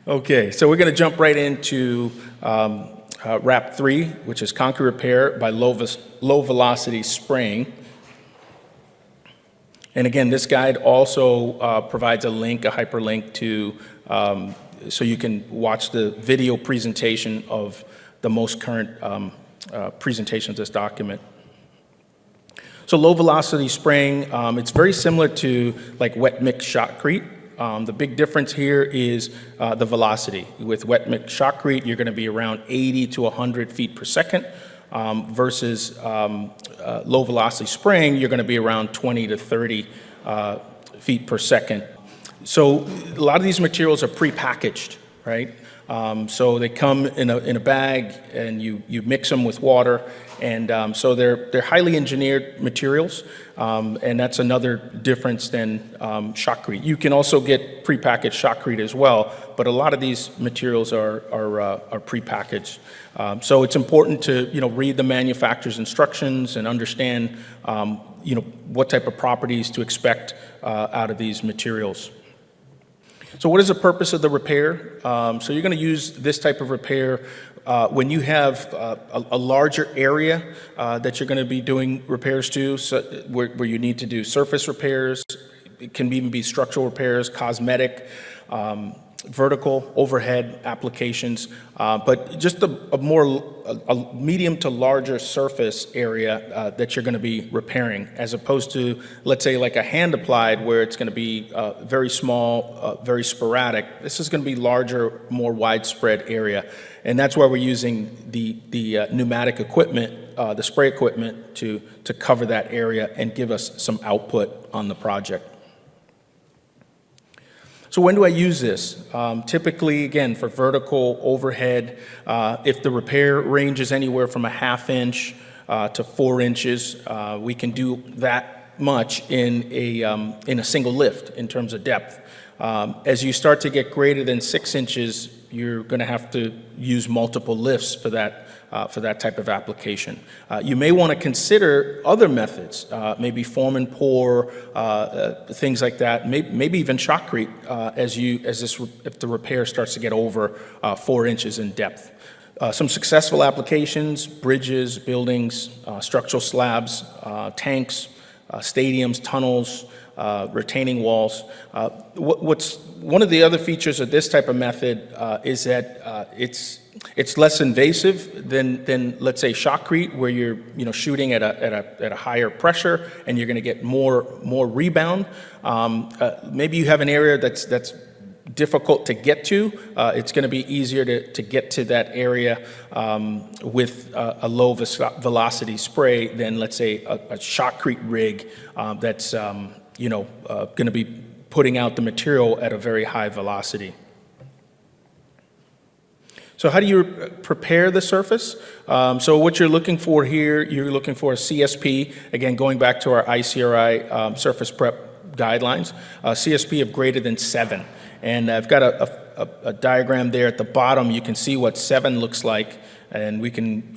Okay, so we're going to jump right into wrap 3, which is concrete repair by low velocity spraying. And again, this guide also provides a link, a hyperlink to, so you can watch the video presentation of the most current presentation of this document. So low velocity spraying, it's very similar to like wet mix shotcrete. The big difference here is the velocity. With wet mix shotcrete, you're going to be around 80 to 100 feet per second, versus low velocity spraying, you're going to be around 20 to 30 feet per second. So a lot of these materials are pre-packaged, right? So they come in a bag, and you mix them with water, and so they're highly engineered materials, and that's another difference than shotcrete. You can also get prepackaged shotcrete as well, but a lot of these materials are prepackaged. So it's important to read the manufacturer's instructions and understand what type of properties to expect out of these materials. So what is the purpose of the repair? So you're going to use this type of repair when you have a larger area that you're going to be doing repairs to, so where you need to do surface repairs. It can even be structural repairs, cosmetic, vertical, overhead applications, but just a medium to larger surface area that you're going to be repairing, as opposed to, let's say, like a hand applied, where it's going to be very small, very sporadic. This is going to be larger, more widespread area, and that's why we're using the pneumatic equipment, the spray equipment, to cover that area and give us some output on the project. So when do I use this? Typically, again, for vertical overhead, if the repair range is anywhere from a 1/2 inch to 4 inches, we can do that much in a single lift in terms of depth. As you start to get greater than 6 inches, you're going to have to use multiple lifts for that type of application. You may want to consider other methods, maybe form and pour, things like that. Maybe even shotcrete if the repair starts to get over 4 inches in depth. Some successful applications: bridges, buildings, structural slabs, tanks, stadiums, tunnels, retaining walls. What's one of the other features of this type of method is that it's less invasive than let's say shotcrete, where you're shooting at a higher pressure, and you're going to get more rebound. Maybe you have an area that's difficult to get to. It's going to be easier to get to that area with a low velocity spray than, let's say, a shotcrete rig that's going to be putting out the material at a very high velocity. So how do you prepare the surface? So what you're looking for here, you're looking for a CSP, again, going back to our ICRI surface prep guidelines, CSP of greater than 7. And I've got a diagram there at the bottom. You can see what 7 looks like, and we can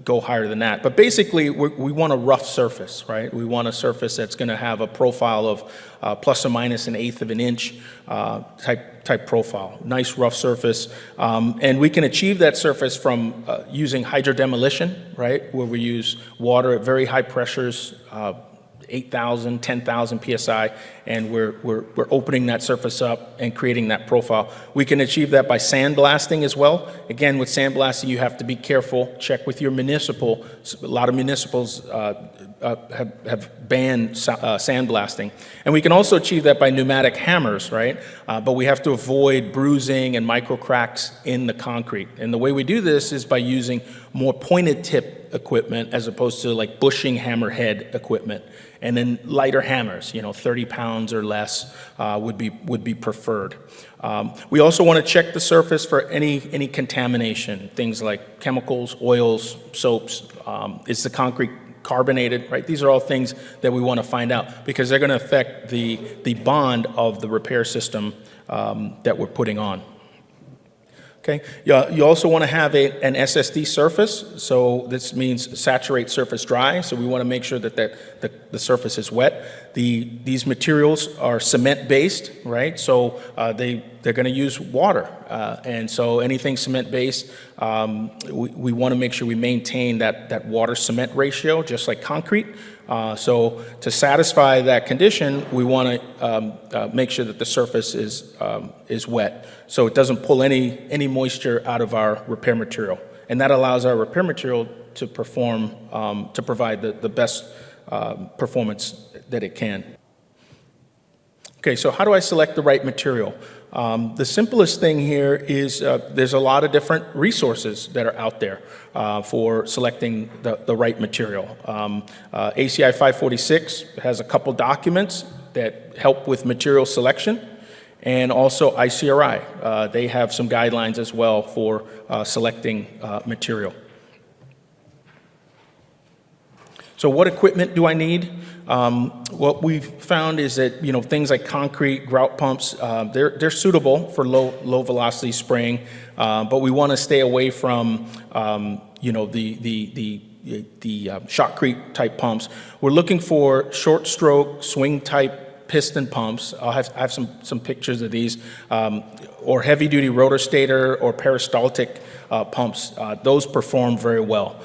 go higher than that. But basically, we want a rough surface, right? We want a surface that's going to have a profile of plus or minus 1/8 of an inch type profile. Nice rough surface, and we can achieve that surface from using hydrodemolition, right? Where we use water at very high pressures, 8,000, 10,000 psi, and we're opening that surface up and creating that profile. We can achieve that by sandblasting as well. Again, with sandblasting, you have to be careful. Check with your municipal. A lot of municipals have banned sandblasting, and we can also achieve that by pneumatic hammers, right? But we have to avoid bruising and micro cracks in the concrete. And the way we do this is by using more pointed tip equipment as opposed to like bushing hammerhead equipment. And then lighter hammers, 30 pounds or less would be preferred. We also want to check the surface for any contamination, things like chemicals, oils, soaps. Is the concrete carbonated, right? These are all things that we want to find out, because they're going to affect the bond of the repair system that we're putting on. Okay. You also want to have an SSD surface. So this means saturate surface dry. So we want to make sure that the surface is wet. These materials are cement based, right? So they they're going to use water. And so anything cement-based, we want to make sure we maintain that water-cement ratio, just like concrete. So to satisfy that condition, we want to make sure that the surface is wet, so it doesn't pull any moisture out of our repair material. And that allows our repair material to perform, to provide the best performance that it can. Okay, so how do I select the right material? The simplest thing here is there's a lot of different resources that are out there for selecting the right material. ACI 546 has a couple documents that help with material selection, and also ICRI. They have some guidelines as well for selecting material. So what equipment do I need? What we've found is that, things like concrete, grout pumps, they're suitable for low velocity spraying, but we want to stay away from, the shotcrete type pumps. We're looking for short stroke, swing type piston pumps. I have some pictures of these, or heavy duty rotor stator or peristaltic pumps. Those perform very well.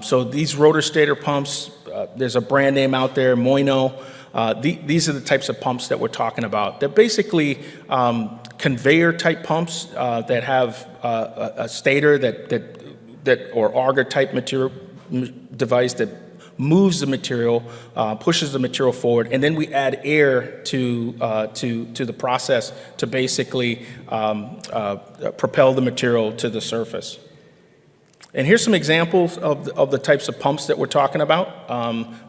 So these rotor stator pumps, there's a brand name out there, Moino. These are the types of pumps that we're talking about. They're basically conveyor type pumps that have a stator that or auger type material device that moves the material, pushes the material forward, and then we add air to the process to basically propel the material to the surface. And here's some examples of the types of pumps that we're talking about.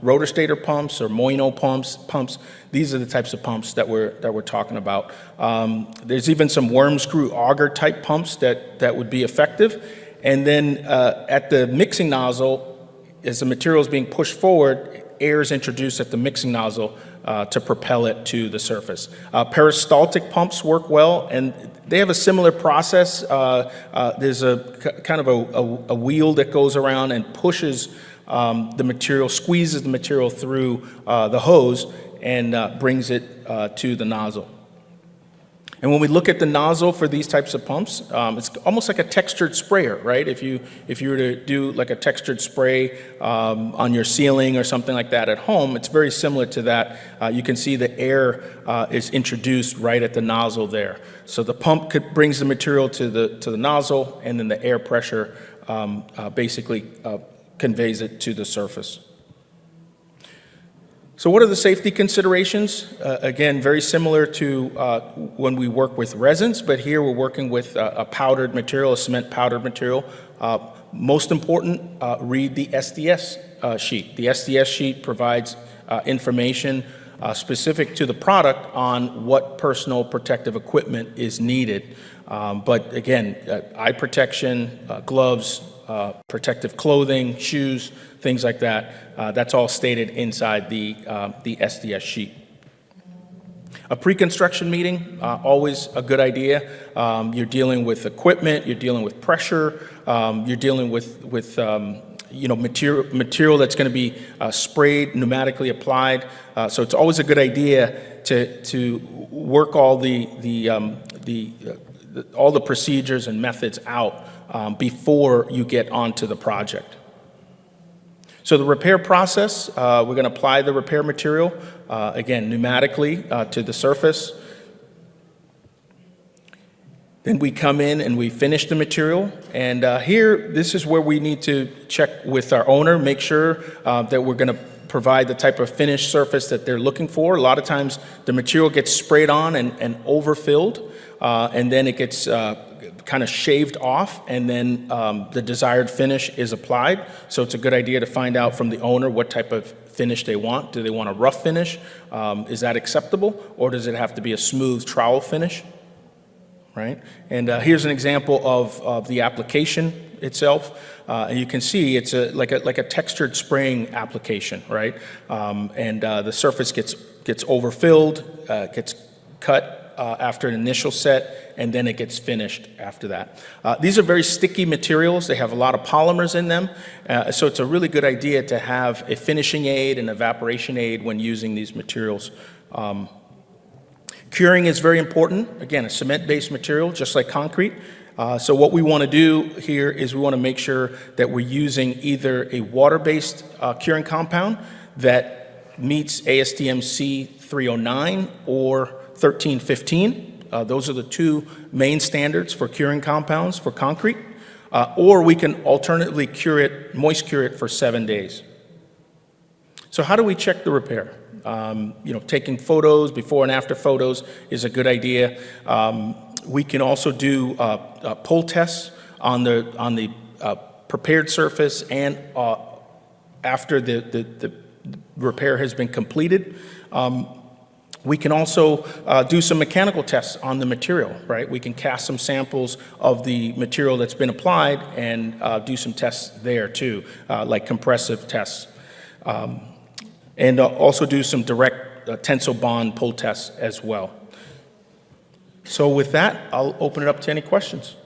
Rotor stator pumps or Moino pumps. These are the types of pumps that we're talking about. There's even some worm screw auger type pumps that would be effective. And then at the mixing nozzle, as the material is being pushed forward, air is introduced at the mixing nozzle to propel it to the surface. Peristaltic pumps work well, and they have a similar process. There's a kind of a wheel that goes around and pushes the material, squeezes the material through the hose, and brings it to the nozzle. And when we look at the nozzle for these types of pumps, it's almost like a textured sprayer, right? If you were to do like a textured spray on your ceiling or something like that at home, it's very similar to that. You can see the air is introduced right at the nozzle there. So the pump brings the material to the nozzle, and then the air pressure basically conveys it to the surface. So what are the safety considerations? Again, very similar to when we work with resins, but here we're working with a powdered material, a cement powdered material. Most important, read the SDS sheet. The SDS sheet provides information specific to the product on what personal protective equipment is needed. But again, eye protection, gloves, protective clothing, shoes, things like that. That's all stated inside the SDS sheet. A pre-construction meeting, always a good idea. You're dealing with equipment, you're dealing with pressure, you're dealing with material that's going to be sprayed, pneumatically applied. So it's always a good idea to work all all the procedures and methods out before you get onto the project. So the repair process, we're going to apply the repair material, again, pneumatically to the surface. Then we come in and we finish the material. And here, this is where we need to check with our owner, make sure that we're going to provide the type of finished surface that they're looking for. A lot of times the material gets sprayed on and overfilled, and then it gets kind of shaved off, and then the desired finish is applied. So it's a good idea to find out from the owner what type of finish they want. Do they want a rough finish? Is that acceptable? Or does it have to be a smooth trowel finish? Right? And here's an example of the application itself. And you can see it's like a textured spraying application, right? And the surface gets overfilled, gets cut after an initial set, and then it gets finished after that. These are very sticky materials. They have a lot of polymers in them, so it's a really good idea to have a finishing aid and evaporation aid when using these materials. Curing is very important. Again, a cement-based material, just like concrete. So what we want to do here is we want to make sure that we're using either a water-based curing compound that meets ASTM C309 or 1315. Those are the two main standards for curing compounds for concrete. Or we can alternatively moist cure it for 7 days. So how do we check the repair? Taking photos, before and after photos is a good idea. We can also do pull tests on the prepared surface and after the repair has been completed. We can also do some mechanical tests on the material, right? We can cast some samples of the material that's been applied and do some tests there too, like compressive tests. And also do some direct tensile bond pull tests as well. So with that, I'll open it up to any questions.